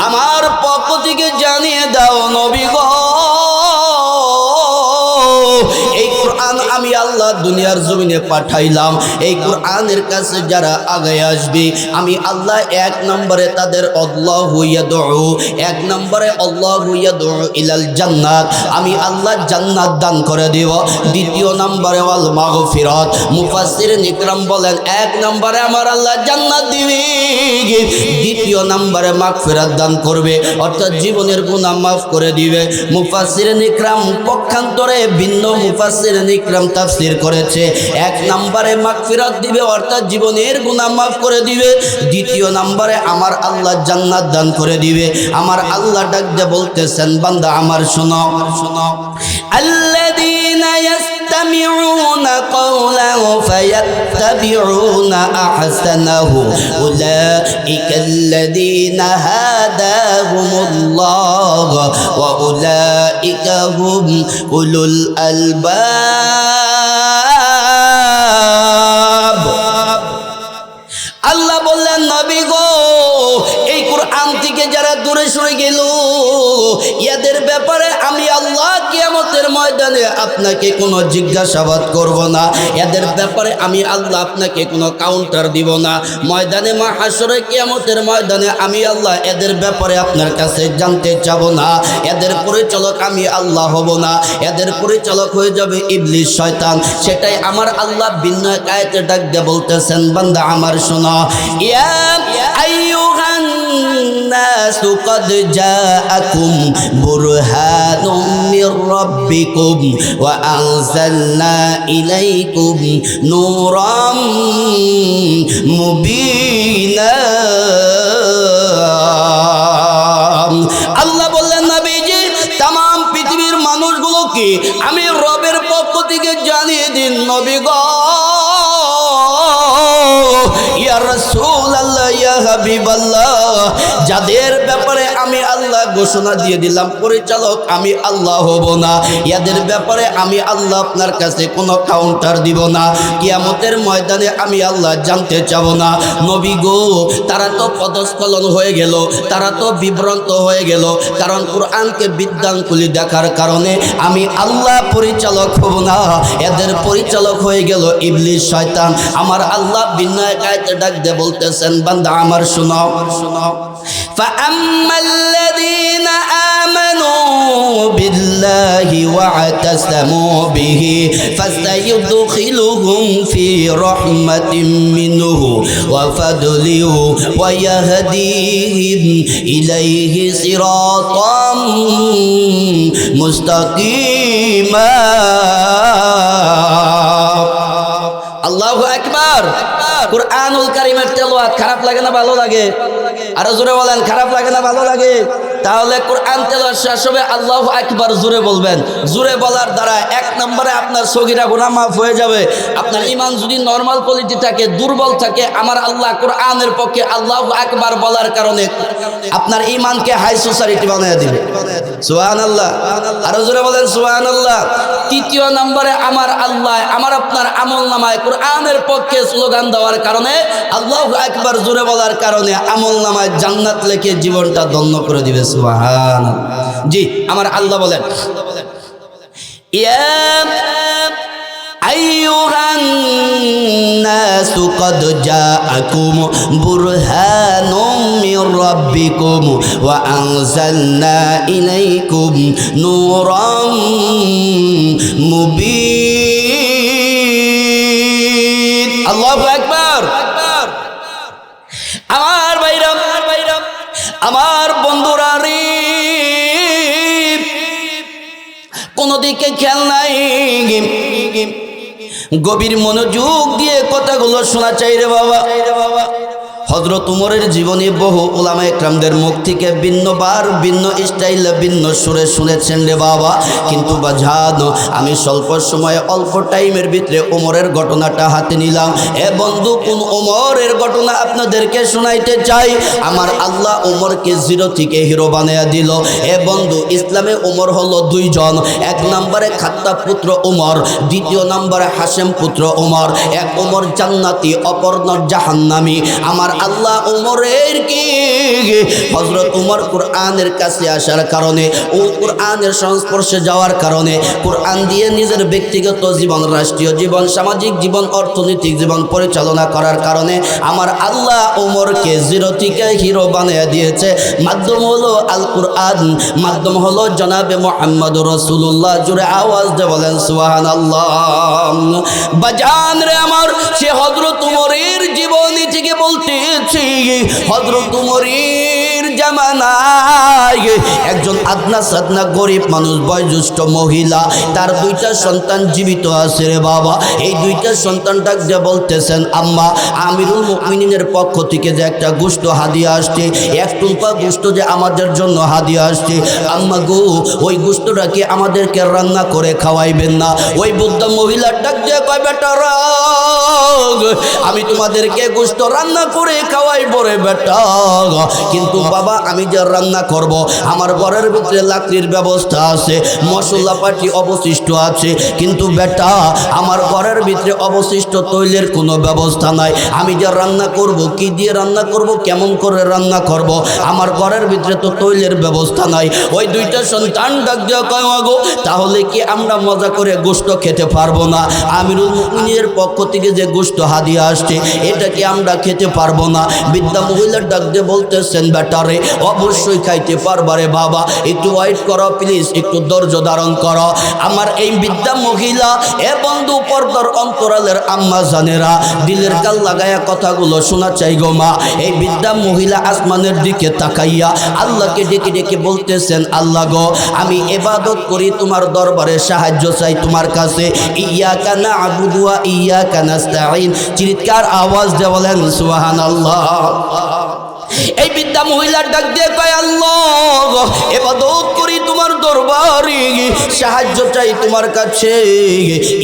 আমার পক্ষ থেকে জানিয়ে দাও নবী গো, এই কোরআন আমি আল্লাহ দুনিয়ার জমিনে পাঠাইলাম। এই কোরআনের কাছে যারা আগে আসবে আমি আল্লাহ এক নম্বরে তাদের আল্লাহু ইয়াদউ, এক নম্বরে আল্লাহু ইয়াদউ ইলাল জান্নাত, আমি আল্লাহ জান্নাত দান করে দেব। দ্বিতীয় নম্বরে ওয়াল মাগফিরাত, মুফাসসিরিন ইকরাম বলেন এক নম্বরে আমার আল্লাহ জান্নাত দিবে, দ্বিতীয় নম্বরে মাগফিরাত দান করবে, অর্থাৎ জীবনের গুনাহ মাফ করে দিবে। মুফাসসিরিন ইকরাম পক্ষান্তরে ভিন্ন মুফাসসিরিন ইকরাম তাফসীর করেছে এক নম্বরে মাগফিরাত দিবে অর্থাৎ জীবনের গুনাহ মাফ করে দিবে, দ্বিতীয় নম্বরে আমার আল্লাহ জান্নাত দান করে দিবে। আমার আল্লাহ ডাক দিয়ে বলতেছেন বান্দা আমার শোনো, আল্লাযীনা ইয়াসতামিউনা কাওলাহু ফায়াত্তাবিউনা আহসানাহু উলাইকাল্লাযীনা হাদাহুমুল্লাহ ওয়া উলাইকা হুম উলুল আলবাব। আল্লাহ বললেন নবী গো, এই কোরআন থেকে যারা দূরে সরে গেল এদের ব্যাপারে আমি আল্লাহ কিয়ামতের ময়দানে আপনাকে কোনো জিজ্ঞাসাবাদ করব না, এদের ব্যাপারে আমি আল্লাহ আপনাকে কোনো কাউন্টার দিব না। ময়দানে মাহশরে কিয়ামতের ময়দানে আমি আল্লাহ এদের ব্যাপারে আপনার কাছে জানতে চাব না। এদের পরিচালক আমি আল্লাহ হব না, এদের পরিচালক হয়ে যাবে ইবলিস শয়তান। সেটাই আমার আল্লাহ ভিন্ন এক আয়াতে ডাক দিয়ে বলতেছেন বান্দা আমার শোনো, ইয়া আইয়ুহান নাসু ক্বাদ জাআকুম বুরহানুম মির রাব্বিকুম ওয়া আনজালনা ইলাইকুম নূরাম মুবিনা। আল্লাহ বললেন নবীজি तमाम পৃথিবীর মানুষগুলোকে আমি রবের পক্ষ থেকে জানিয়ে দিন নবী গো, ইয়া রাসূলুল্লাহ ইয়া হাবিবাল্লাহ, যাদের ব্যাপারে আমি আল্লাহ ঘোষণা দিয়ে দিলাম পরিচালক আমি আল্লাহ হব না, এদের ব্যাপারে আমি আল্লাহ আপনার কাছে কোনো কাউন্টার দিব না, কিয়ামতের ময়দানে আমি আল্লাহ জানতে চাব না। নবী গো, তারা তো পদস্খলন হয়ে গেল, তারা তো বিভ্রান্ত হয়ে গেল, কারণ কোরআনকে বিদ্যাঙ্গুলি দেখার কারণে আমি আল্লাহ পরিচালক হব না, এদের পরিচালক হয়ে গেল ইবলিস শয়তান। আমার আল্লাহ ভিন্ন এক আয়াতে ডাক দিয়ে বলতেছেন বান্দা আমার শোনো, ফাআম্মাল্লাযীনা আমানু বিল্লাহি ওয়া'তাসামু বিহি ফাসায়ুদখিলুহুম ফি রাহমাতিন মিনহু ওয়া ফাদলিহি ওয়া ইয়াহদিহিম ইলাইহি সিরাতাম মুস্তাকিমা। আল্লাহু আকবার। কুরআনুল কারীমের তেলাওয়াত খারাপ লাগে না ভালো লাগে? আরো জোরে বলেন, খারাপ লাগে না ভালো লাগে? তাহলে কোরআন তেলাওয়াত শেষ হবে আল্লাহু আকবার জোরে বলবেন। জোরে বলার দ্বারা এক নম্বরে আপনার সগীরা গুনাহ মাফ হয়ে যাবে। আপনার ঈমান যদি নরমাল কোয়ালিটি থাকে, দুর্বল থাকে, আমার আল্লাহ কোরআনের পক্ষে আল্লাহু আকবার বলার কারণে আপনার ঈমানকে হাই সোসাইটি বানিয়ে দিবে। সুবহানাল্লাহ। আরো জোরে বলেন সুবহানাল্লাহ। তৃতীয় নম্বরে আমার আল্লাহ আমার আপনার আমলনামায় কোরআনের পক্ষে স্লোগান দেওয়ার কারণে আল্লাহু আকবার জোরে বলার কারণে আমলনামায় জান্নাত লিখে জীবনটা ধন্য করে দিবে। সুবহানাল্লাহ। জি, আমার আল্লাহ বলেন, ইয়া আইয়ুহান নাসু ক্বাদ জাআকুম বুরহানুম মির রাব্বিকুম ওয়া আনজালনা ইলাইকুম নূরাম মুবিন। আল্লাহু আকবার। আমার ভাইরা, আমার বন্ধুরা রে, কোন দিকে খেয়াল নাই, গভীর মনোযোগ দিয়ে কথাগুলো শোনা চাই রে বাবা। হযরত উমরের জীবনী বহু উলামা ইকরামদের মুখ থেকে ভিন্নবার ভিন্ন স্টাইলে ভিন্ন সুরে শুনেছেন রে বাবা, কিন্তু বাজানো আমি স্বল্প সময়ে অল্প টাইমের ভিতরে উমরের ঘটনাটা হাতে নিলাম। এ বন্ধু, কোন উমরের ঘটনা আপনাদেরকে শোনাইতে চাই। আমার আল্লাহ উমরকে জিরো থেকে হিরো বানিয়ে দিল। এ বন্ধু, ইসলামে উমর হলো দুইজন, এক নম্বরে খাত্তাব পুত্র উমর, দ্বিতীয় নম্বরে হাশেম পুত্র উমর। এক উমর জান্নাতি, অপর জাহান্নামী। আমার আল্লাহ ওমরের কি হযরত ওমর কোরআনের কাছে আসার কারণে, ও কোরআনের সংস্পর্শে যাওয়ার কারণে, কোরআন দিয়ে নিজের ব্যক্তিগত জীবন, রাষ্ট্রীয় জীবন, সামাজিক জীবন, অর্থনৈতিক জীবন পরিচালনা করার কারণে আমার আল্লাহ ওমরকে জিরো থেকে হিরো বানিয়ে দিয়েছে। মাধ্যম হলো আল কোরআন, মাধ্যম হলো জনাবে মুহাম্মদ রাসূলুল্লাহ। জুড়ে আওয়াজ দিয়ে বলেন সুবহানাল্লাহ। বাজান রে আমার, সে হযরত ওমরের জীবনী থেকে বলতেছি। হযরত ওমরের জামানায় একজন আদনা সাদনা গরিব মানুষ, বয়োজ্যেষ্ঠ মহিলা, তার দুইটা সন্তান জীবিত আছে রে বাবা। এই দুইটা সন্তানটা যে বলতেছেন, আম্মা আমিরুল মুমিনিনের পক্ষ থেকে যে একটা গোশত হাদিয়া আসছে, এক টুকরা গোশত যে আমাদের জন্য হাদিয়া আসছে, আম্মা গো ওই গোশতটাকে আমাদেরকে রান্না করে খাওয়াইবেন না? ওই বৃদ্ধ মহিলার ডাক দিয়ে কয়, বেটা আমি তোমাদেরকে গোশত রান্না করে খাওয়াইব রে বেটা, কিন্তু বাবা আমি যে রান্না করব আমার ঘরের ভিতরে লাকড়ির ব্যবস্থা আছে, মশলা পাটি অবশিষ্ট আছে, কিন্তু বেটা আমার ঘরের ভিতরে অবশিষ্ট তৈলের কোনো ব্যবস্থা নাই। আমি যে রান্না করব, কি দিয়ে রান্না করব, কেমন করে রান্না করব, আমার ঘরের ভিতরে তো তৈলের ব্যবস্থা নাই। ওই দুইটা সন্তান ডাক দিয়ে কয়, মাগো তাহলে কি আমরা মজা করে গোশত খেতে পারবো না? আমিরুল মুমিনের পক্ষ থেকে যে গোশত হাদিয়া আসছে এটা কি আমরা খেতে পারবো না? বৃদ্ধা মহিলার ডাক দিয়ে বলতেছেন, বেটারে অবশ্যই খাইতে পারবারে বাবা, একটু ওয়েট করো প্লিজ, একটু ধৈর্য ধারণ করো। আমার এই বৃদ্ধা মহিলা, এ বন্ধু পর্দার অন্তরালের আম্মা জানেরা, দিলের কাল লাগায়া কথাগুলো শোনা চাই গো মা। এই বৃদ্ধা মহিলা আসমানের দিকে তাকাইয়া আল্লাহকে ডেকে ডেকে বলতেছেন, আল্লাহ গো আমি ইবাদত করি তোমার দরবারে, সাহায্য চাই তোমার কাছে। ইয়াকা না'বুদু ওয়া ইয়াকা নাস্তাঈন। চিৎকার আওয়াজ দিয়ে বলেন সুবহানাল্লাহ। এই বৃদ্ধা মহিলার ডাক দিয়ে কয়, আল্লাহ ইবাদত করি তোমার দরবারে, সাহায্য চাই তোমার কাছে।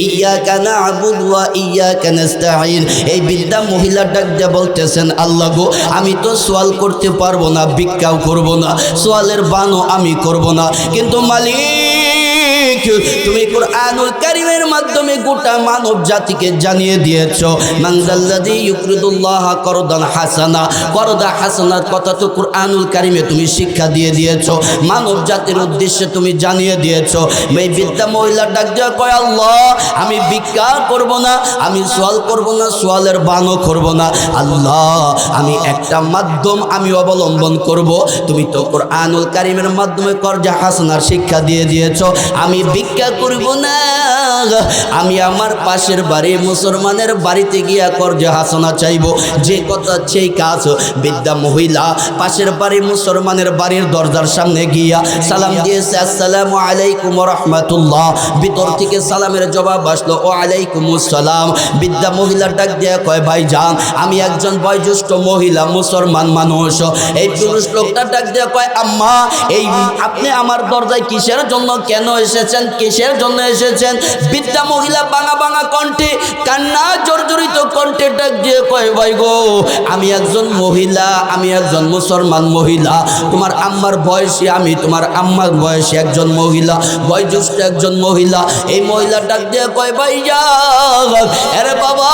ইয়াকা না'বুদু ওয়া ইয়াকা নাস্তাঈন। এই বৃদ্ধা মহিলার ডাক দিয়ে বলতেছেন, আল্লাহ গো আমি তো সওয়াল করতে পারবো না, ভিক্ষাও করব না, সওয়ালের বানও আমি করব না, কিন্তু মালিক তুমি কুরআনুল কারীমের মাধ্যমে গোটা মানব জাতিকে জানিয়ে দিয়েছো, মানজাল্লাযী ইউকরিদুল্লাহা করদান হাসানা। করদা হাসানার কথা তো কুরআনুল কারীমে তুমি শিক্ষা দিয়ে দিয়েছো, মানব জাতির উদ্দেশ্যে তুমি জানিয়ে দিয়েছো। এই বৃদ্ধা মহিলা ডাক দিয়ে কয়, আল্লাহ আমি ভিক্ষা করব না, আমি সওয়াল করব না, সওয়ালের বানও করব না, আল্লাহ আমি একটা মাধ্যম আমি অবলম্বন করব। তুমি তো কুরআনুল কারীমের মাধ্যমে করজা হাসানার শিক্ষা দিয়ে দিয়েছো, আমি ভিক্ষা করব না, আমি আমার পাশের বাড়ি মুসলমানের বাড়িতে গিয়া করজা হাসানা চাইবো। যে কথা সেই কাজ। বৃদ্ধা মহিলা পাশের বাড়ি মুসলমানের বাড়ির দরজার সামনে গিয়া সালাম দিয়েছে, আসসালামু আলাইকুম ওয়া রাহমাতুল্লাহ। ভিতর থেকে সালামের জবাব আসলো, ওয়া আলাইকুমুস সালাম। বৃদ্ধা মহিলা ডাক দিয়ে কয়, ভাইজান আমি একজন বয়োজ্যেষ্ঠ মহিলা, মুসলমান মানুষ। এই পুরুষ লোকটা ডাক দিয়ে কয়, আম্মা এই আপনি আমার দরজায় কিসের জন্য কেন এসেছেন, কিসের জন্য এসেছেন? বৃদ্ধা মহিলা বাঙা বাঙা কণ্ঠে, কান্না জর্জরিত কণ্ঠে ডাক দিয়ে কয়, ভাই গো আমি একজন মহিলা, আমি একজন মুসলমান মহিলা, তোমার আম্মার বয়সী, আমি তোমার আম্মার বয়সী একজন মহিলা, বয়োজ্যেষ্ঠ একজন মহিলা। এই মহিলা ডাক দিয়ে কয়, ভাইজান আরে বাবা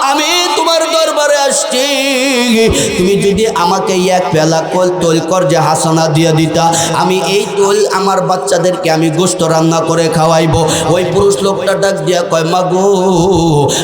আমি তোমার দরবারে আসছি, তুমি যদি আমাকে এক পেলা তৈল করজা হাসানা দিয়ে দিতা, আমি এই তৈল আমার বাচ্চাদেরকে আমি গোশত রান্না করে খাওয়াইবো। ওই পুরুষ লোকটা ডাক দিয়া কয়, মা গো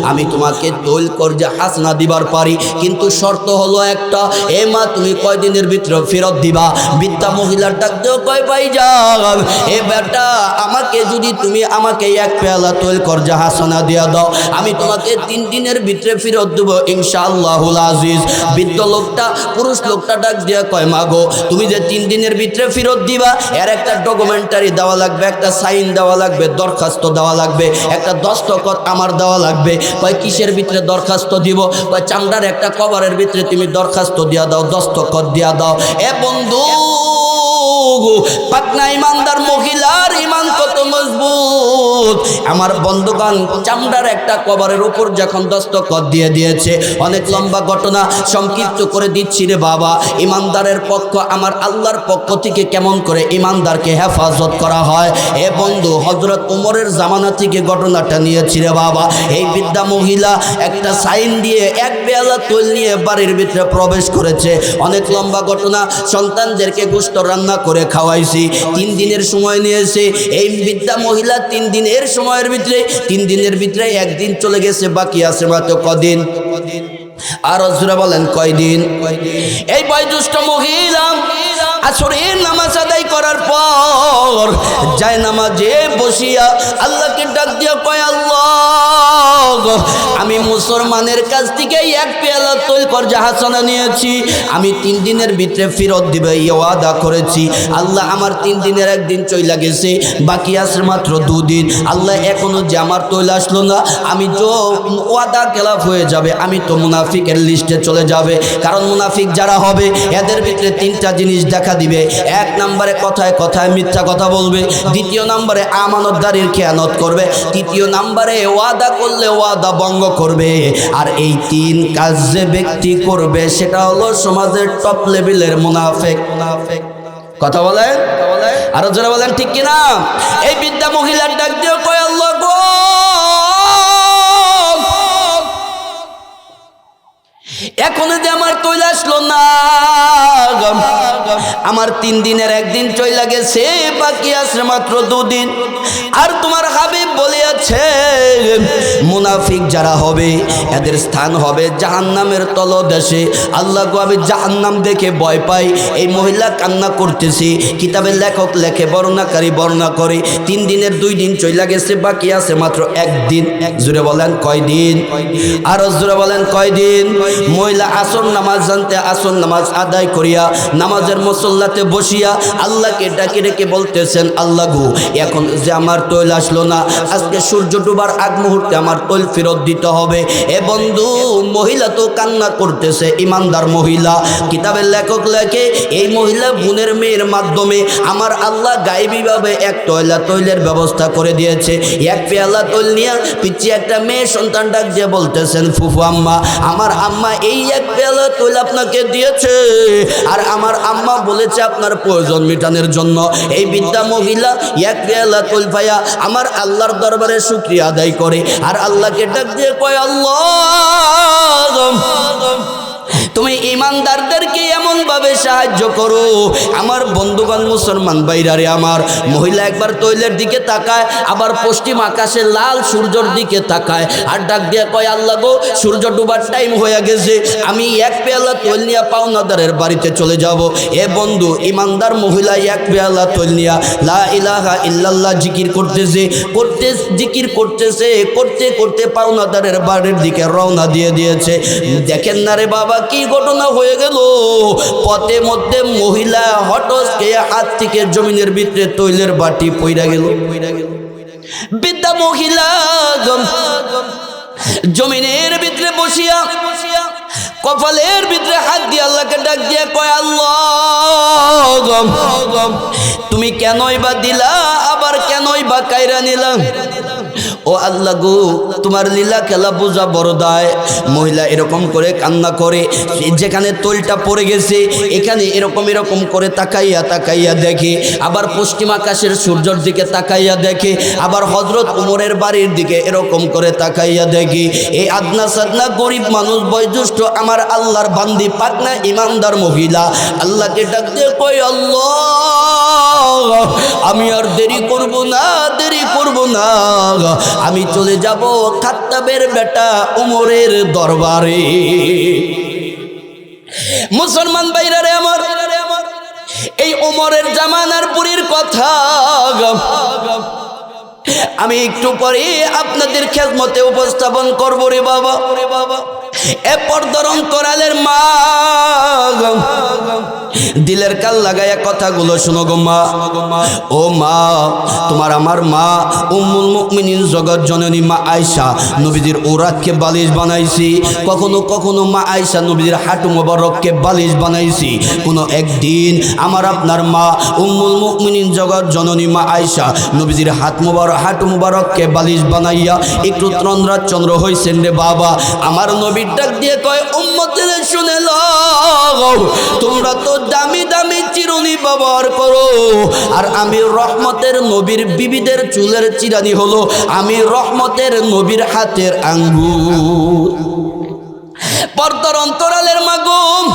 আমি তোমাকে তৈল করজা হাসানা দিবার পারি, কিন্তু শর্ত হলো একটা, এ মা তুমি কয়দিনের ভিতরে ফেরত দিবা। বৃদ্ধা মহিলার ডাক দিয়ে কয়, ভাইজান এ বেটা আমাকে যদি তুমি আমাকে এক পেয়ালা তৈল করজা হাসানা দিয়া দাও, আমি তোমাকে 3 দিনের ভিতরে ফেরত দেব ইনশাআল্লাহুল আজিজ। বৃদ্ধ লোকটা, পুরুষ লোকটা ডাক দিয়া কয়, মা গো তুমি যে 3 দিনের ভিতরে ফেরত দিবা এর একটা ডকুমেন্টারি দেওয়া লাগবে, একটা সাইন দেওয়া লাগবে, দরখাস্ত দেওয়া লাগবে, একটা দস্তখত আমার দেওয়া লাগবে। কয় কিসের ভিতরে দরখাস্ত দিব? কয় চামড়ার একটা কভারের ভিতরে তুমি দরখাস্ত দিয়া দাও, দস্তখত দিয়া দাও। এ বন্ধু পাকনা ইমানদার মহিলার ইমান কত মজবুত। আমার বন্ধুগণ, চামড়ার একটা কবরের উপর যখন দস্তখত দিয়ে দিয়েছে, অনেক লম্বা ঘটনা সংক্ষিপ্ত করে দিচ্ছি রে বাবা। ইমানদারের পক্ষ, আমার আল্লাহর পক্ষ থেকে কেমন করে ইমানদারকে হেফাজত করা হয় এ বন্ধু, হযরত ওমরের জামানা থেকে ঘটনাটা নিয়েছি রে বাবা। এই বৃদ্ধা মহিলা একটা সাইন দিয়ে এক পেয়ালা তৈল নিয়ে বাড়ির ভিতরে প্রবেশ করেছে। অনেক লম্বা ঘটনা। সন্তানদেরকে গোশত রান্না করে খাওয়াইছি, 3 দিনের সময় নিয়েছে। এই বৃদ্ধা মহিলা 3 দিনের সময়ের ভিতরে, 3 দিনের ভিতরে একদিন চলে গেছে, বাকি আছে মাত্র কদিন। আর হুজুরা বলেন কয়দিন? এই বয়োজ্যেষ্ঠ মহিলা আসরের নামাজ আদায় করার পর যায় নামাজে বসিয়া আল্লাহকে ডাক দিয়া কয়, আল্লাহ, আমি মুসলমানের কাছ থেকে এক পেয়ালা তৈল কর্জা হাসানা নিয়েছি, আমি 3 দিনের ভিতরে ফেরত দিবে এই ওয়াদা করেছি। আল্লাহ, আমার 3 দিনের একদিন চইলা গেছে, বাকি আছে মাত্র 2 দিন। আল্লাহ, এখনো যে আমার তৈল আসলো না, আমি তো ওয়াদা খেলাফ হয়ে যাবে, আমি তো মুনাফিকের লিস্টে চলে যাবে। কারণ মুনাফিক যারা হবে এদের ভিতরে 3টা জিনিস দেখা দিবে। 1 নম্বরে কথায় কথায় মিথ্যা কথা বলবে, 2য় নম্বরে আমানতদারির খেয়ানত করবে, 3য় নম্বরে ওয়াদা করলে ওয়াদা ভঙ্গ করবে। আর এই 3 কাজ যে ব্যক্তি করবে সেটা হলো সমাজের টপ লেভেলের মুনাফিক। কথা বলেন, আরো যারা বলেন ঠিক কিনা? এই বৃদ্ধা মহিলার ডাক দিয়ে কয়, আল্লাহ গো, এখনো যে আমার তৈল আসলো না, আমার 3 দিনের একদিন চইলা গেছে, বাকি আছে মাত্র 2 দিন। আর তোমার হাবিব বলিয়াছে মুনাফিক যারা হবে এদের স্থান হবে জাহান্নামের তলদেশে। আল্লাহ গো, আমি জাহান্নাম দেখে ভয় পাই। এই মহিলা কান্না করতেছি, কিতাবের লেখক লেখে, বর্ণনাকারী বর্ণনা করে 3 দিনের 2 দিন চইলা গেছে, বাকি আছে মাত্র 1 দিন। জোরে বলেন কয়দিন? আরো জোরে বলেন কয়দিন? মহিলা আসর নামাজ জানতে আসর নামাজ আদায় করিয়া নামাজের মুসল্লাতে বসিয়া আল্লাহকে ডাকে রেখে বলতেছেন, আল্লাহ গো, এখন যে আমার তৈল আসলো না, আজকে সূর্য ডুবার আগ মুহূর্তে আমার তৈল ফেরত দিতে হবে। এ বন্ধু, মহিলা তো কান্না করতেছে, ইমানদার মহিলা। কিতাবের লেখক লেখে এই মহিলা বোনের মেয়ের মাধ্যমে আমার আল্লাহ গায়েবীভাবে এক তৈলের ব্যবস্থা করে দিয়েছে। 1 পেয়ালা তৈল নিয়ে পিছিয়ে একটা মেয়ে সন্তান ডাক দিয়ে বলতেছেন, ফুফু আম্মা, আমার আম্মা এই 1 পেয়ালা তৈল আপনাকে দিয়েছে, আর আমার আম্মা বলেছে আপনার প্রয়োজন মেটানোর জন্য। এই বৃদ্ধা মহিলা 1 পেয়ালা তৈল পাইয়া আমার আল্লাহর দরবারে শুকরিয়া আদায় করে, আর আল্লাহকে ডাক দিয়ে কয়, আল্লাহ, তুমি ইমানদারদেরকে এমন ভাবে সাহায্য করো। আমার বন্ধুগণ মুসলমান ভাইরারে আমার, মহিলা একবার তৈলের দিকে তাকায়, আবার পশ্চিম আকাশে লাল সূর্যের দিকে তাকায়, আর ডাক দিয়ে কয়, আল্লাহ গো, সূর্য ডুবার টাইম হয়ে গেছে, আমি 1 পেয়ালা তৈল নিয়ে পাওনাদারের বাড়িতে চলে যাব। এ বন্ধু, ইমানদার মহিলা 1 পেয়ালা তৈল নিয়ে লা ইলাহা ইল্লাল্লাহ জিকির করতেছে, জিকির করতেছে, করতে করতে পাওনাদারের বাড়ির দিকে রওনা দিয়ে দিয়েছে। দেখেন না রে বাবা, কি ঘটনা হয়ে গেল। পথে মধ্যে মহিলা হঠাৎ খেয়ে হাত থেকে জমিনের ভিতরে তৈলের বাটি পইরা গেল। বৃদ্ধা মহিলা জমিনের ভিতরে বসিয়া কপালের ভিতরে হাত দিয়ে আল্লাহকে ডাক দিয়ে কয়, আল্লাহ, তুমি কেনই বা দিলা, আবার কেনই বা কায়রা নিলা? ও আল্লাহ গো, তোমার লীলা খেলা বোঝা বড় দায়। মহিলা এরকম করে কান্না করে, যেখানে তৈলটা পড়ে গেছে এখানে এরকম এরকম করে তাকাইয়া তাকাইয়া দেখে, আবার পশ্চিম আকাশের সূর্যের দিকে তাকাইয়া দেখে, আবার হযরত ওমরের বাড়ির দিকে এরকম করে তাকাইয়া দেখে। এই আদনা সাদনা গরিব মানুষ, বয়োজ্যেষ্ঠ আমার আল্লাহর বান্দি পাকনা ইমানদার মহিলা আল্লাহকে ডাক দিয়ে কয়, আল্লাহ, আমি আর দেরি করব না, দেরি করব না, আমি চলে যাব খাত্তাবের বেটা ওমরের দরবারে। মুসলমান ভাইরারে আমার, এই ওমরের জামানার পুরীর কথা আমি একটু পরে আপনাদের খেদমতে উপস্থাপন করব রে বাবা। এ পর্দার অন্তরালের মা, দিলের কাল লাগায়া কথাগুলো শোনো গো মা। ও মা, তোমার আমার মা উম্মুল মুমিনিন জগৎ জননী মা আয়েশা নবীজির ওরাতকে বালিশ বানাইছি, কখনো কখনো মা আয়েশা নবীজির হাঁটু মোবারককে বালিশ বানাইছি। কোনো একদিন আমার আপনার মা উম্মুল মুমিনিন জগৎ জননী মা আয়েশা নবীজির হাঁটু মোবারককে বালিশ বানাইয়া একটু চন্দ্র হইছেন রে বাবা। আমার নবীর ডাক দিয়ে কয়, উম্মতের শুনে লও, তোমরা তো দামি দামি চিরুনি ব্যবহার করো, আর আমি রহমতের নবীর বিবিদের চুলের চিরানি হলো আমি রহমতের নবীর হাতের আঙ্গুর। পর্দার অন্তরালের মাগুম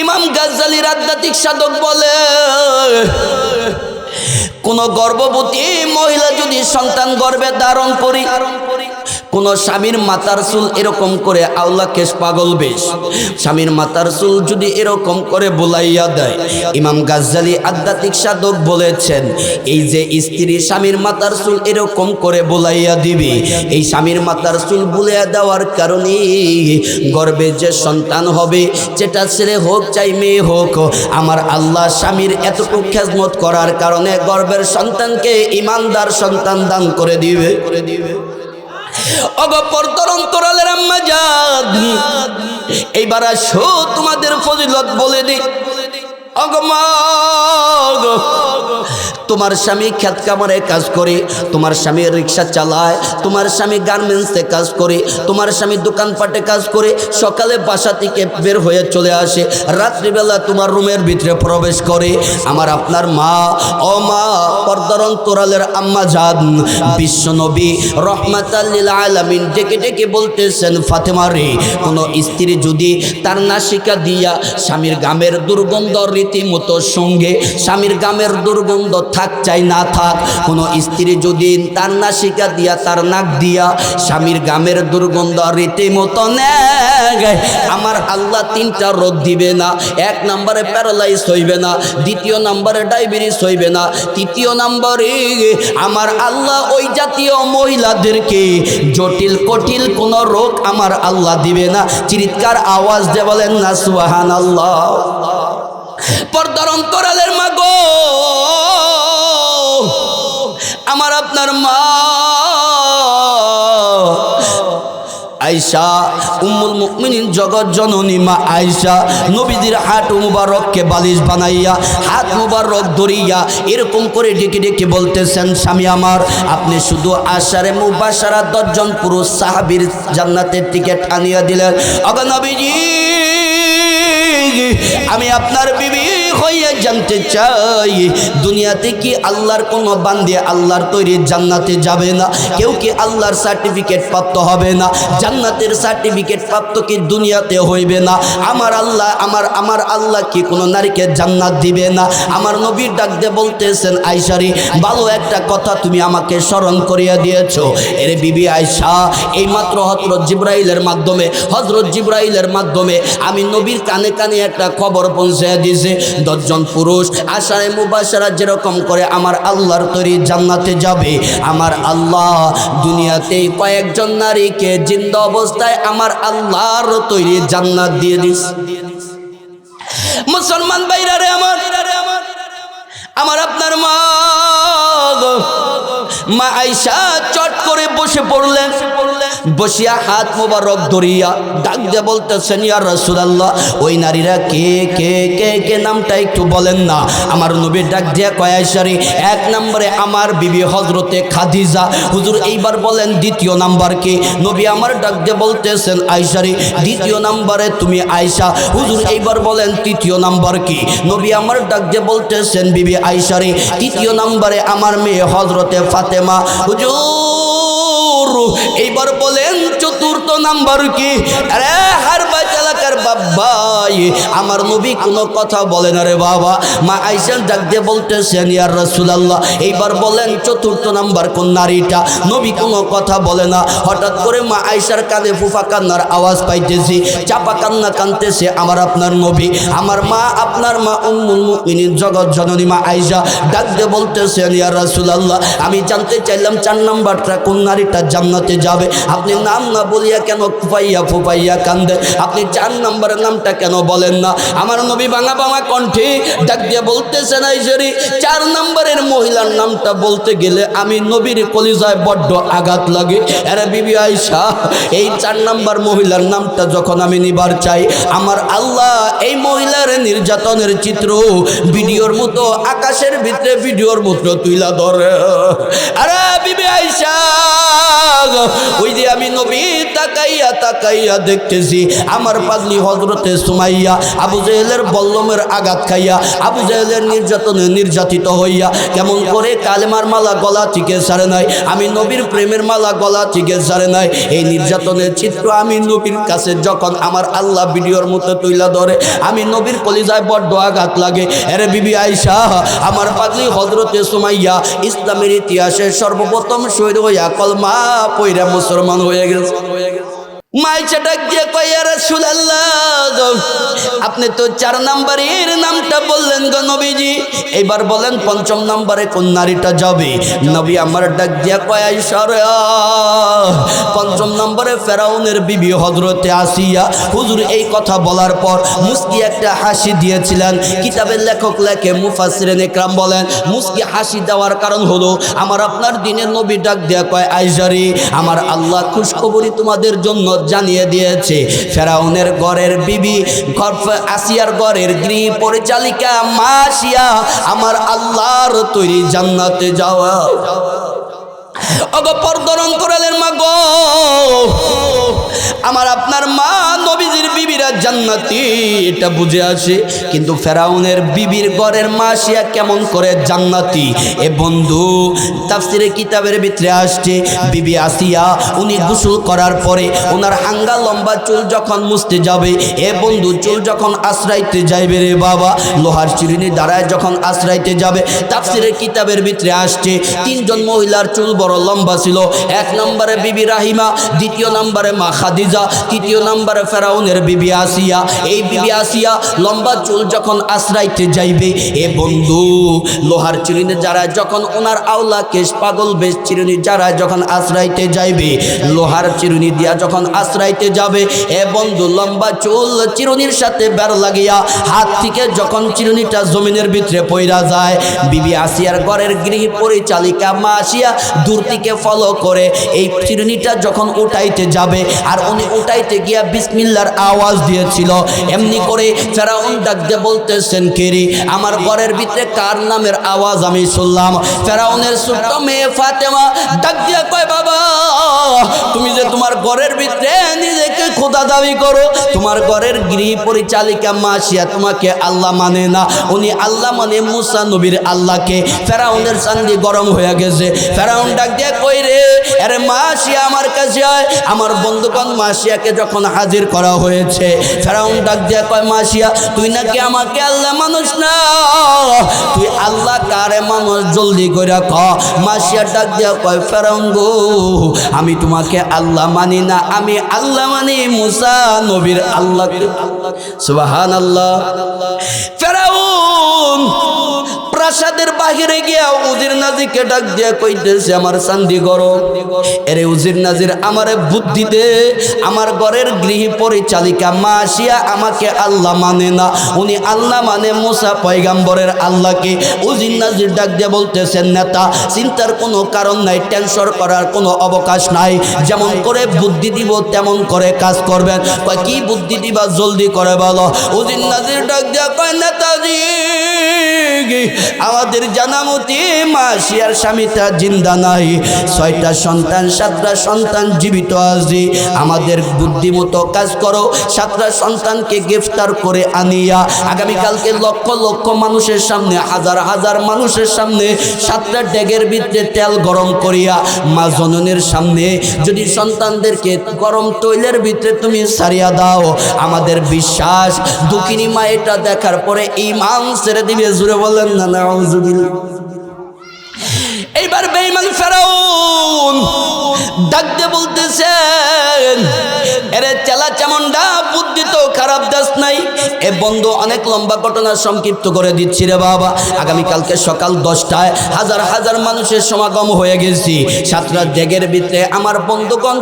ইমাম গাজ্জালীর আধ্যাত্মিক সাধক বলে, কোন গর্ভবতী মহিলা যদি সন্তান গর্ভে ধারণ করি, কোন স্বামীর মাথার চুল এরকম করে আল্লাহ কেশ পাগল বেশ, স্বামীর মাথার চুল যদি এরকম করে বুলাইয়া দেয়, ইমাম গাজ্জালী আধ্যাত্মিক সাধক বলেছেন, এই যে স্ত্রী স্বামীর মাথার চুল এরকম করে বুলাইয়া দিবে, এই স্বামীর মাথার চুল বুলাইয়া দেওয়ার কারণে গর্ভে যে সন্তান হবে, যেটা ছেলে হোক চাই মেয়ে হোক, আমার আল্লাহ স্বামীর এতটুকু খেজমত করার কারণে গর্ভের সন্তানকে ইমানদার সন্তান দান করে দিবে। অগপরতর অন্তরালের আম্মা জান, এইবার আসো তোমাদের ফজিলত বলে দিই। অগমা, তোমার স্বামী খেত কামারে কাজ করে, তোমার স্বামী রিক্সা চালায়, তোমার স্বামী গার্মেন্টসে কাজ করে, তোমার স্বামী দোকানপাটে কাজ করে, সকালে বাসা থেকে বের হয়ে চলে আসে, রাত্রিবেলা তোমার রুমের ভিতরে প্রবেশ করে। আমার আপনার মা, ও মা পর্দার অন্তরালের আম্মা জান, বিশ্বনবী রহমাতাল লিল আলামিন ডেকে ডেকে বলতেছেন, ফাতেমা রে, কোনো স্ত্রী যদি তার নাসিকা দিয়া স্বামীর গামের দুর্গন্ধ রীতিমতো সঙ্গে, স্বামীর গামের দুর্গন্ধ থাক চাই না থাক, কোনো স্ত্রী যদি তার নাসিকা দিয়া তার নাক দিয়া স্বামীর গামের দুর্গন্ধ রীতিমতো নেয়, আমার আল্লাহ তিনটা রোগ দিবে না। এক নম্বরে প্যারালাইজ হইবে না, দ্বিতীয় নম্বরে ডায়াবেটিস হইবে না, তৃতীয় নম্বরে আমার আল্লাহ ওই জাতীয় মহিলাদেরকে জটিল কঠিল কোনো রোগ আমার আল্লাহ দিবে না। চিৎকার আওয়াজ দিয়ে বলেন না সুবহানাল্লাহ। পর্দার অন্তরালের মাগো, আমার আপনার মা আয়েশা উম্মুল মুমিনিন জগৎ জননী মা আয়েশা নবীজির হাঁটু মুবারককে বালিশ বানাইয়া হাত মুবারক ধরিয়া এরকম করে ডেকে ডেকে বলতেছেন, স্বামী আমার, আপনি শুধু আশারে মুবাশারা 10 জন পুরুষ সাহাবীর জান্নাতের টিকিট আনিয়া দিলেন। ওগো নবীজি, আমি আপনার বিবি হয়ে জানতে চাই, দুনিয়াতে কি আল্লাহর কোন বান্দে আল্লাহর তৈরি জান্নাতে যাবে না? কেউ কি আল্লাহর সার্টিফিকেট প্রাপ্ত হবে না? জান্নাতের সার্টিফিকেট প্রাপ্ত কি দুনিয়াতে হইবে না? আমার আল্লাহ কি কোনো নারীকে জান্নাত দিবে না? আমার নবীর ডাক দিয়ে বলতেছেন, আয়েশারে, ভালো একটা কথা তুমি আমাকে স্মরণ করিয়া দিয়েছো। এরে বিবি আয়েশা, এইমাত্র হযরত জিবরাইলের মাধ্যমে আমি নবীর কানে কানে একটা খবর পৌঁছে দিয়েছে, 10 জন পুরুষ আশারে মুবাশশারা যেরকম করে আমার আল্লাহর তৈরি জান্নাতে যাবে, আমার আল্লাহ দুনিয়াতে কয়েকজন নারীকে জিন্দা অবস্থায় আমার আল্লাহর তৈরি জান্নাত দিয়ে দিস। মুসলমান ভাইরা রে, আমার আপনার মা আয়েশা চট করে বসে পড়লেন, বসিয়া হাত মোবারক ধরিয়া ডাক দিয়ে বলতেছেন, ইয়া রাসূলুল্লাহ, ওই নারীরা কে কে কে কে নামটা একটু বলেন না। আমার নবী ডাক দিয়া কয়, আয়েশারে, 1 নম্বরে আমার বিবি হযরতে খাদিজা। হুজুর এইবার বলেন দ্বিতীয় নাম্বার কে? নবী আমার ডাক দিয়ে বলতেছেন, আয়েশারে, দ্বিতীয় নাম্বারে তুমি আয়েশা। হুজুর এইবার বলেন তৃতীয় নাম্বার কি? নবী আমার ডাক দিয়ে বলতেছেন, বিবি আয়েশারে, তৃতীয় নাম্বারে আমার মেয়ে হযরতে ফাতেমা। হুজুর এইবার বলেন চতুর্থ নাম্বার কি? আরে হারবা চালাকার বাবাই, আমার নবী কোনো কথা বলে না রে বাবা। মা আয়েশা ডাক দিয়ে বলতেছেন, ইয়া রাসূলুল্লাহ, এইবার বলেন চতুর্থ নাম্বার কোন নারীটা? নবী কোনো কথা বলে না। হঠাৎ করে মা আয়েশার কানে ফুফা কান্নার আওয়াজ পাইতেছি, চাপা কান্না কানতেছে আমার আপনার নবী। আমার মা, আপনার মা উম্মুল মুমিনিন জগৎ জননী মা আয়েশা ডাক দিয়ে বলতেছেন, ইয়া রাসূলুল্লাহ, আমি জানতে চাইলাম 4 নাম্বারটা কোন নারীটা জান্নাতে যাবে? আপনি নাম না বলিয়া কেন ফুপাইয়া ফুপাইয়া কান্দে? আপনি 4 নাম্বার নম্বরের নামটা কেন বলেন না? আমার নবী ভাঙা ভাঙা কণ্ঠে ডাক দিয়ে বলতেছেন, আইজরি 4 নম্বরের মহিলার নামটা বলতে গেলে আমি নবীর কলিজায় বড্ড আঘাত লাগে। আরে বিবি আয়েশা, এই 4 নম্বর মহিলার নামটা যখন আমি নিবার চাই, আমার আল্লাহ এই মহিলার নির্যাতনের চিত্র ভিডিওর মতো আকাশের ভিতরে ভিডিওর মতো তুইলা ধরে। আরে বিবি আয়েশা, ওই যে আমি নবী তাকাইয়া তাকাইয়া দেখতেছি আমার পাগলি হযরতে সুমাইয়া আবু জাহেলের বল্লমের আঘাত খাইয়া, আবু জাহেলের নির্যাতনে নির্যাতিত হইয়া কেমন করে কালেমার মালা গলা থেকে ছাড়ে নাই, আমি নবীর প্রেমের মালা গলা থেকে ছাড়ে নাই। এই নির্যাতনের চিত্র আমি নবীর কাছে যখন আমার আল্লাহ ভিডিওর মতো তুইলা ধরে, আমি নবীর কলিজায় বড্ড আঘাত লাগে। আরে বিবি আয়েশা, আমার পাগলি হযরতে সুমাইয়া ইসলামের ইতিহাসে সর্বপ্রথম শহীদ হইয়া কলমা পয়রা মুসলমান হয়ে গেছে। মাইচা ডাক দিয়ে কয়, ইয়া রাসূলুল্লাহ, আপনি তো 4 নম্বরের নামটা বললেন গো নবীজি, এবার বলেন 5ম নম্বরে কোন নারীটা যাবে? নবী আমার ডাক দিয়া কয়, আয়েশা, 5ম নম্বরে ফেরাউনের বিবি হযরতে আসিয়া। হুজুর এই কথা বলার পর মুস্কি একটা হাসি দিয়েছিলেন। কিতাবের লেখক লেখে মুফাসসিরিন ইকরাম বলেন মুস্কি হাসি দেওয়ার কারণ হলো আমার আপনার দিনের নবী ডাক দিয়া কয়, আয়েশা রে, আমার আল্লাহ খুশখবরি তোমাদের জন্য জানিয়ে দিয়েছে, ফেরাউনের ঘরের বিবি আসিয়ার ঘরের গৃহ পরিচালিকা মা আসিয়া আমার আল্লাহর তৈরি জান্নাতে যাওয়া। অগপরদরন করালেন মা গো, আমার আপনার মা নবীজির বিবিরা জান্নাতি এটা বুঝে আসে, কিন্তু ফেরাউনের বিবির ঘরের মা আসিয়া কেমন করে জান্নাতি? এ বন্ধু, তাফসিরে কিতাবের ভিতরে আসছে বিবি আসিয়া উনি গোসল করার পরে ওনার হাঙ্গা লম্বা চুল যখন মুছতে যাবে, এ বন্ধু চুল যখন আশ্রাইতে যাইবে রে বাবা, লোহার চিরুনি দ্বারায় যখন আশ্রাইতে যাবে, তাফসিরের কিতাবের ভিতরে আসছে 3 জন মহিলার চুল বড় লম্বা ছিল। 1 নম্বরে বিবি রাহিমা, 2য় নম্বরে মা খাদিজা, 3য় নম্বরে ফেরাউনের বিবি আসিয়া। এই বিবি আসিয়া লম্বা চুল যখন আশ্রাইতে যাইবে, এ বন্ধু লোহার চিরুনি যারা যখন ওনার আওলা কেশ পাগল বেশ চিরুনি যারা যখন আশ্রাইতে যাইবে, লোহার চিরুনি দিয়া যখন আশ্রাইতে যাবে, এ বন্ধু লম্বা চুল চিরুনির সাথে বের লাগিয়া হাত থেকে যখন চিরুনিটা জমিনের ভিতরে পইরা যায়, বিবি আসিয়ার ঘরের গৃহ পরিচালিকা মা আসিয়া দূর থেকে ফলো করে এই চিরুনিটা যখন উঠাইতে যাবে, আর উনি উঠাইতে গিয়া বিসমিল্লাহর আওয়াজ দিয়েছিল, এমনি করে ফেরাউন ডাক দিয়ে বলতেছেন, কে রে, আমার ঘরের ভিতরে কার নামের আওয়াজ আমি শুনলাম? ফেরাউনের ছোট্ট মেয়ে ফাতেমা ডাক দিয়া কয়, বাবা তুমি যে তোমার ঘরের ভিতরে নিজেকে খোদা দাবি করো, তোমার ঘরের গৃহ পরিচালিকা মা আসিয়া তোমাকে আল্লাহ মানে না, উনি আল্লাহ মানে মুসা নবীর আল্লাহকে। ফেরাউনের চান্দি গরম হয়ে গেছে। ফেরাউন ডাক দিয়ে কই রে, আরে মা আসিয়া আমার কাছে আয়। আমার বন্ধুগণ মা আসিয়াকে যখন হাজির করা হয়েছে, ফেরাউন ডাক দিয়ে কয়, মা আসিয়া তুই নাকি আমাকে আল্লাহ মানুষ না, তুই আল্লাহ কারে মানুষ জলদি করে ক। মা আসিয়া ডাক দিয়ে কয়, ফেরাউন গো, আমি তোমাকে আল্লাহ মানি না, আমি আল্লাহ মানি মুসা নবীর আল্লাহকে। সুবহানাল্লাহ। ফেরাউন প্রাসাদের বাহিরে গিয়া উজির নাজিকে ডাক দিয়া কইতেছে, আমার চান্দি গরম, এরে উজির নাজির আমারে বুদ্ধি দে, আমার ঘরের গৃহ পরিচালিকা মা আসিয়া আমাকে আল্লাহ মানে না, উনি আল্লাহ মানে মুসা পয়গাম্বরের আল্লাহকে। উজির নাজির ডাক দিয়া বলতেছেন, নেতা চিন্তার কোনো কারণ নাই, টেনশন করার কোনো অবকাশ নাই, যেমন করে বুদ্ধি দিব তেমন করে কাজ করবেন। কয় কি বুদ্ধি দিবা জলদি করে বলো। উজির নাজির ডাক দিয়া কয়, নেতাজি আমাদের জানামতি মা আসিয়ার স্বামীটা জিন্দা নাই, 6টা সন্তান 7টা সন্তান জীবিত আছে, আমাদের বুদ্ধিমতো কাজ করো, 7টা সন্তানকে গ্রেফতার করে আনিয়া আগামীকালকে লক্ষ লক্ষ মানুষের সামনে, হাজার হাজার মানুষের সামনে 7টা ডেগের ভিতরে তেল গরম করিয়া মা জননীর সামনে যদি সন্তানদেরকে গরম তৈলের ভিতরে তুমি সারিয়া দাও, আমাদের বিশ্বাস দুঃখিনী মা এটা দেখার পরে ঈমান ছেড়ে দিবে। জুড়ে বলেন না নাউজুবিল্লাহ। এইবার বেঈমান ফেরাউন ডাক দিয়ে বলতেছেন, এরে চেলা চামুন্ডা, বুদ্ধি তো খারাপ দাস নাই, এ বন্ধু অনেক লম্বা ঘটনা সংক্ষিপ্ত করে দিচ্ছি রে বাবা। আগামীকালকে সকাল 10টায় হাজার হাজার মানুষের সমাগম হয়ে গেছি। সাতটা ডেগের ভিতরে আমার বন্ধুগণ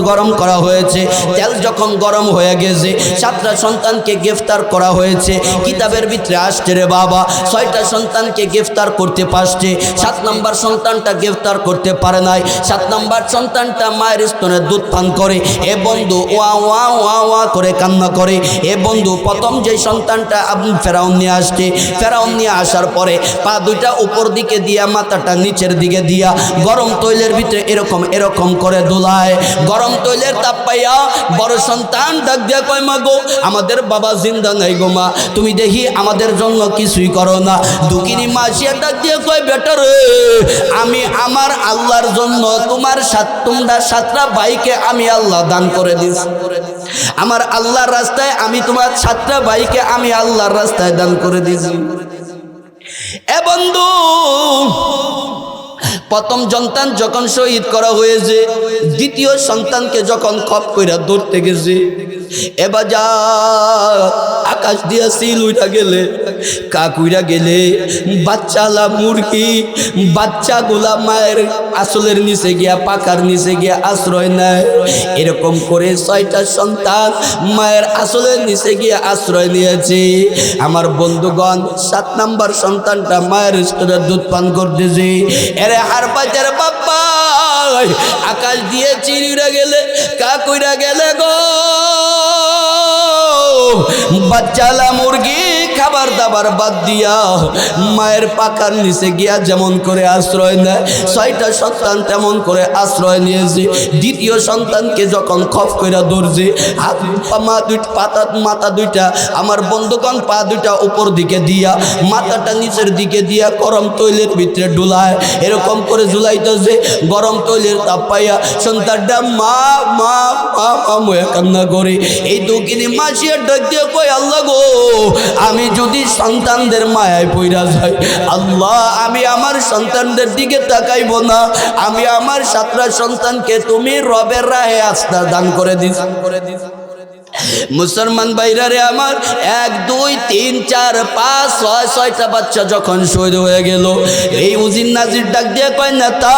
গরম করা হয়েছে। তেল যখন গরম হয়ে গেছে, সাতটা সন্তানকে গ্রেফতার করা হয়েছে। কিতাবের ভিতরে আসছে রে বাবা, 6টা সন্তানকে গ্রেফতার করতে পারছে, 7 নম্বর সন্তানটা গ্রেফতার করতে পারে নাই। 7 নম্বর সন্তানটা মায়ের স্তনে দুধ পান করে। এ বন্ধু ওয়া ওয়া ওয়া ওয়া করে কান্না করে। এ বন্ধু প্রথম যে সন্তানটা ফেরাউন নিয়ে আসছে, ফেরাউন নিয়ে আসার পরে পা দুইটা উপর দিকে দিয়া মাথাটা নিচের দিকে দিয়া গরম তৈলের ভিতরে এরকম এরকম করে দোলায়। গরম তৈলের তাপ পাইয়া বড় সন্তান ডাক দিয়া কয়, মা গো, আমাদের বাবা জিন্দা নাই গো মা, তুমি দেখি আমাদের জন্য কিছুই করো না। দুকিনি মাসিয়া ডাক দিয়া কয়, বেটা রে, আমি আমার আল্লাহর জন্য তোমরা 7টা ভাইকে আমি আল্লাহ দান করে দিয়েছি। আমার আল্লাহর রাস্তায় আমি তোমার 7টা ভাইকে আমি আল্লাহর রাস্তায় দান করে দিয়েছি। এ বন্ধু, প্রথম সন্তান যখন শহীদ করা হয়েছে, দ্বিতীয় সন্তানকে যখন খপ কইরা ধরতে গেছে, এবার যা আকাশ দিয়া সিল উইরা গেলে, কাক উইরা গেলে, বাচ্চালা মুরগি বাচ্চাগুলা মায়ের আসলের নিচে গিয়া পাকার নিচে গিয়া আশ্রয় নেয়। এরকম করে 6টা সন্তান মায়ের আসলের নিচে গিয়া আশ্রয় নিয়েছে। আমার বন্ধুগণ, 7 নম্বর সন্তানটা মায়ের স্তরে দুধ পান করতেছে। এরে আর বাচ্চার বাপ্পা আকাশ দিয়ে চিড়িরা গেলে, কাক উইরা গেলে গো, বাচ্চালা মুরগি খাবার দাবার বাদ দিয়া মায়ের পাকার নিচে গিয়া যেমন করে আশ্রয় নেয়, 6টা সন্তান তেমন করে আশ্রয় নিয়েছে। দ্বিতীয় সন্তানকে যখন খপ কইরা ধরছে, মাথা দুইটা আমার বন্ধুগণ পা দুইটা উপর দিকে দিয়া মাথাটা নিচের দিকে দিয়া গরম তৈলের ভিতরে ডুলায়। এরকম করে ঝুলাইতেছে। গরম তৈলের তাপ পাইয়া সন্তানটা মা মা মা মা কান্না করে। এই দুকিনি মাসিয়া ডাক দিয়ে কই, আল্লাহ গো, আমি যদি সন্তানদের মায়ায় পইরা যাই, আল্লাহ আমি আমার সন্তানদের দিকে তাকাইব না। আমি আমার 7টা সন্তানকে তুমি রবের রাহে আস্থা দান করে দিস। মুসলমান ভাইরা রে আমার, 1 2 3 4 5 6টা বাচ্চা যখন শহীদ হয়ে গেল, এই উজির নাজির ডাক দিয়ে কয়, নেতা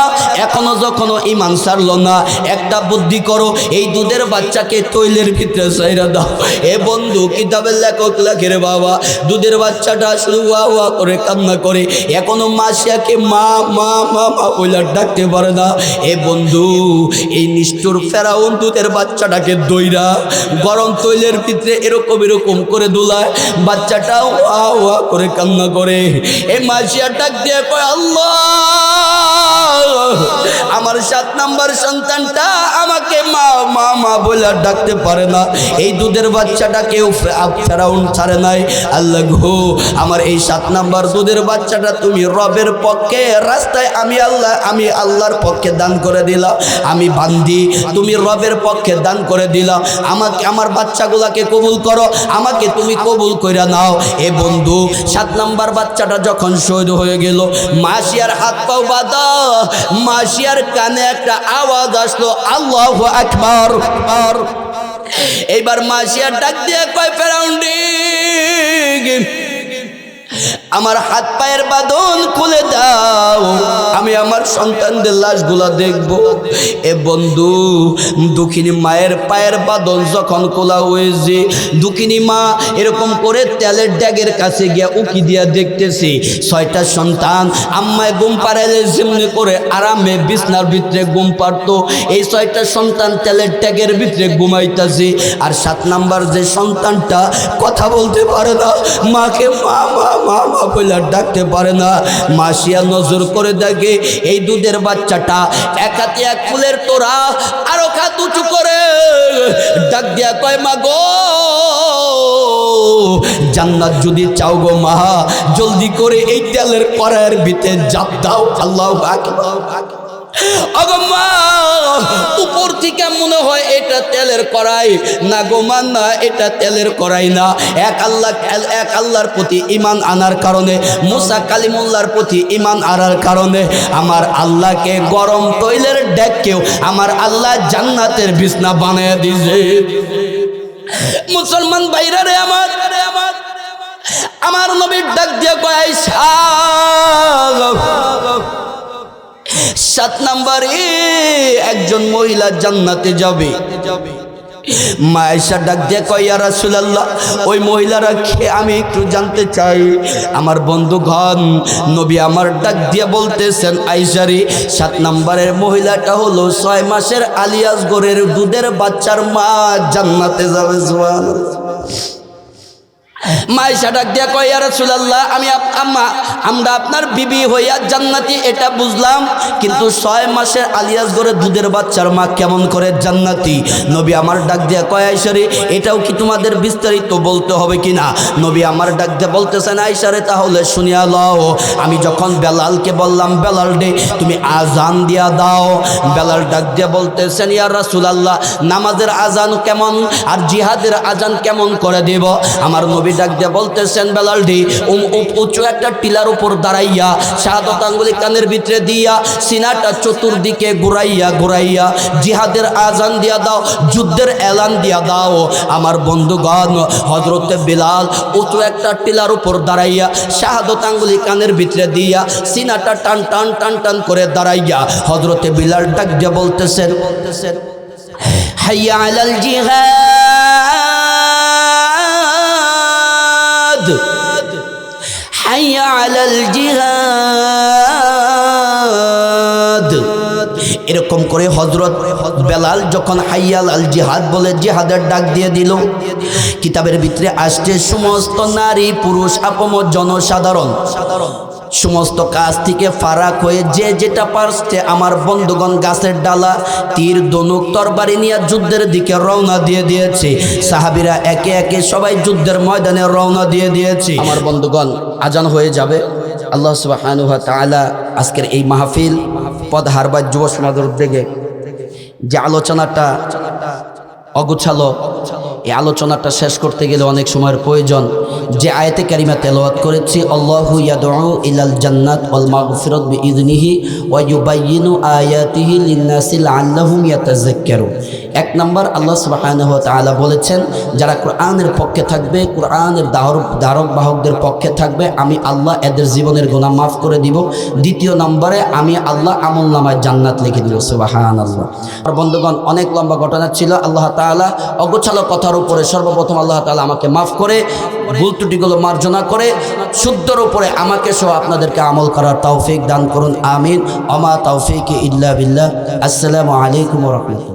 এখনো যখন ঈমান ছাড়লো না, একটা বুদ্ধি করো, এই দুধের বাচ্চাকে তৈলের ভিতরে ছাইরা দাও। এ বন্ধু, কিতাবের লেখক লেখে রে বাবা, দুধের বাচ্চাটা শুধু ওয়া ওয়া করে কান্না করে, এখনো মাসিয়াকে মা মা মা মা বলে ডাকতে পারে না। এ বন্ধু, এই নিষ্ঠুর ফেরাউন দুধের বাচ্চাটাকে দইরা গরম তৈলের ভিতরে এরকম এরকম করে দোলায়। বাচ্চাটা ওয়া ওয়া করে কান্না করে। এই মাসিয়া ডাক দিয়ে কয়, আল্লাহ আমার 7 নম্বর সন্তানটা আমাকে মা মা মা বলে ডাকতে পারে না। এই দুধের বাচ্চাটাকেও ফেরাউন ছাড়ে নাই। আল্লাহ গো, আমার এই 7 নম্বর দুধের বাচ্চাটা তুমি রবের পক্ষে রাস্তায় আমি আল্লাহর পক্ষে দান করে দিলাম। আমি বান্দি, তুমি রবের পক্ষে দান করে দিলাম। আমাকে আমার বাচ্চাগুলাকে কবুল করো, আমাকে তুমি কবুল কইরা নাও। এ বন্ধু, 7 নম্বর বাচ্চাটা যখন শহীদ হয়ে গেল, মাসিয়ার হাত পাও বাঁধা, মাসিয়ার কানে একটা আওয়াজ আসলো, আল্লাহু আকবার। এইবার মাসিয়ার ডাক দিয়ে কয়, ফেরাউন আমার হাত পায়ের বাঁধন খুলে দাও, আমি আমার সন্তানদের লাশগুলা দেখব। এ বন্ধু, দুঃখিনী মায়ের পায়ের বাঁধন যখন খোলা হয়েছে, দুঃখিনী মা এরকম করে তেলের ড্যাগের কাছে গিয়া উকি দিয়া দেখতেছি 6টা সন্তান আম্মায় ঘুম পাড়াইলে যেমনি করে আরামে বিছনার ভিতরে ঘুম পারতো, এই 6টা সন্তান তেলের ড্যাগের ভিতরে ঘুমাইতেছে। আর 7 নাম্বার যে সন্তানটা কথা বলতে পারে না, মাকে মা মা মা মা বলে ডাকতে পারে না, মাসিয়া নজর করে দেখে এই দুধের বাচ্চাটা এক হাতে এক ফুলের তোড়া আর হাত উঁচু করে ডাক দিয়া কয়, মা গো, জান্নাত যদি চাও গো মা, জলদি করে এই তেলের কড়াইয়ের ভিতরে জাপ দাও। আল্লাহু আকবার। ওগো মা, উপর থেকে মনে হয় এটা তেলের কড়াই, না গো মা, না এটা তেলের কড়াই না। এক আল্লাহর প্রতি ঈমান আনার কারণে, মুসা কালিমুল্লাহর প্রতি ঈমান আনার কারণে আমার আল্লাহকে গরম তৈলের ডেককেও আমার আল্লাহ জান্নাতের বিছনা বানিয়ে দিয়েছে। মুসলমান ভাইরা রে আমার, আমার নবীর ডাক দিয়ে কয় আয়েশা 7 নম্বরে একজন মহিলা জান্নাতে যাবে। মা আয়েশা ডাক দিয়ে কয় ইয়া রাসূলুল্লাহ, ওই মহিলারা কে আমি একটু জানতে চাই। আমার বন্ধুগণ, নবী আমার ডাক দিয়ে বলতেছেন আয়েশা রে, 7 নম্বরের মহিলাটা হলো 6 মাসের আলিয়াস গোরের দুধের বাচ্চার মা, জান্নাতে যাবে। সুবহানাল্লাহ। মা আয়েশা ডাক দিয়া কয় ইয়া রাসূলুল্লাহ, আমরা আপনার বিবি হইয়া জান্নাতি এটা বুঝলাম, কিন্তু 6 মাসের আলিয়াস করে দুধের বাচ্চার মা কেমন করে জান্নাতি? নবী আমার ডাক দিয়া কয় আয়েশা রে, এটাও কি তোমাদের বিস্তারিত বলতে হবে কিনা? নবী আমার ডাক দিয়া বলতেছেন আয়েশা রে, তাহলে শুনিয়া লও। আমি যখন বেলালকে বললাম, বেলাল ডে তুমি আজান দিয়া দাও। বেলাল ডাক দিয়া বলতেছেন ইয়া রাসূলুল্লাহ, নামাজের আজান কেমন আর জিহাদের আজান কেমন করে দেব? আমার নবী ডাক দিয়ে বলতেছেন বেলাল ডি, উঁচু একটা টিলার উপর দাঁড়াইয়া শাহাদাত আঙ্গুলি কানের ভিতরে দিয়া সিনাটা চতুর্দিকে ঘুরাইয়া জিহাদের আজান দিয়া দাও, যুদ্ধের এলান দিয়া দাও। আমার বন্ধুগণ, হযরতে বিলাল উঁচু একটা টিলার উপর দাঁড়াইয়া শাহাদাত আঙ্গুলি কানের ভিতরে দিয়া সিনাটা টান টান টান টান করে দাঁড়াইয়া হযরতে বিলাল ডাক দিয়ে বলতেছেন হাইয়া আলাল জিহাদ, হাইয়া আলাল জিহাদ। এরকম করে হযরত বেলাল যখন হাইয়া আল জিহাদ বলে জিহাদের ডাক দিয়ে দিল, কিতাবের ভিতরে আসছে সমস্ত নারী পুরুষ আপমর জনসাধারণ সমস্ত কাজ থেকে ফারাক হয়ে যে যেটা পারছে আমার বন্ধুগণ গাছের ডালা তীর ধনুক তরবারি নিয়ে যুদ্ধের দিকে রওনা দিয়ে দিয়েছে। সাহাবীরা একে একে সবাই যুদ্ধের ময়দানে রওনা দিয়ে দিয়েছে। আমার বন্ধুগণ, আজান হয়ে যাবে। আল্লাহ সুবহানাহু ওয়া তাআলা আজকের এই মাহফিল পদহারবাদ যুব সমাজের উদ্যোগে যে আলোচনাটা অগুছালো, এই আলোচনাটা শেষ করতে গেলে অনেক সময়ের প্রয়োজন। যে আয়াতে কারিমা তেলাওয়াত করেছি, আল্লাহু ইয়াদউ ইলাল জান্নাত ওয়াল মাগফিরাত বিইযনিহি ওয়া ইউবাইয়িনু আয়াতিহি লিন-নাসি লাআল্লাহুম ইয়াতাযাক্কারুন। 1 নম্বর আল্লাহ সুবহানাহু ওয়া তাআলা বলেছেন, যারা কোরআনের পক্ষে থাকবে, কোরআনের ধারক বাহকদের পক্ষে থাকবে, আমি আল্লাহ এদের জীবনের গুনাহ মাফ করে দিব। 2 নম্বরে আমি আল্লাহ আমলনামায় জান্নাত লিখে দিব। সুবহানাল্লাহ। আর বন্ধুগণ, অনেক লম্বা ঘটনা ছিল। আল্লাহ তাআলা অগোছালো কথার উপরে সর্বপ্রথম আল্লাহ তাআলা আমাকে মাফ করে, ভুল ত্রুটিগুলো মার্জনা করে শুদ্ধর উপরে আমাকে সহ আপনাদেরকে আমল করার তৌফিক দান করুন। আমিন। ওমা তৌফিকি ইল্লা বিল্লাহ। আসসালামু আলাইকুম ওয়া রাহমাতুল্লাহ।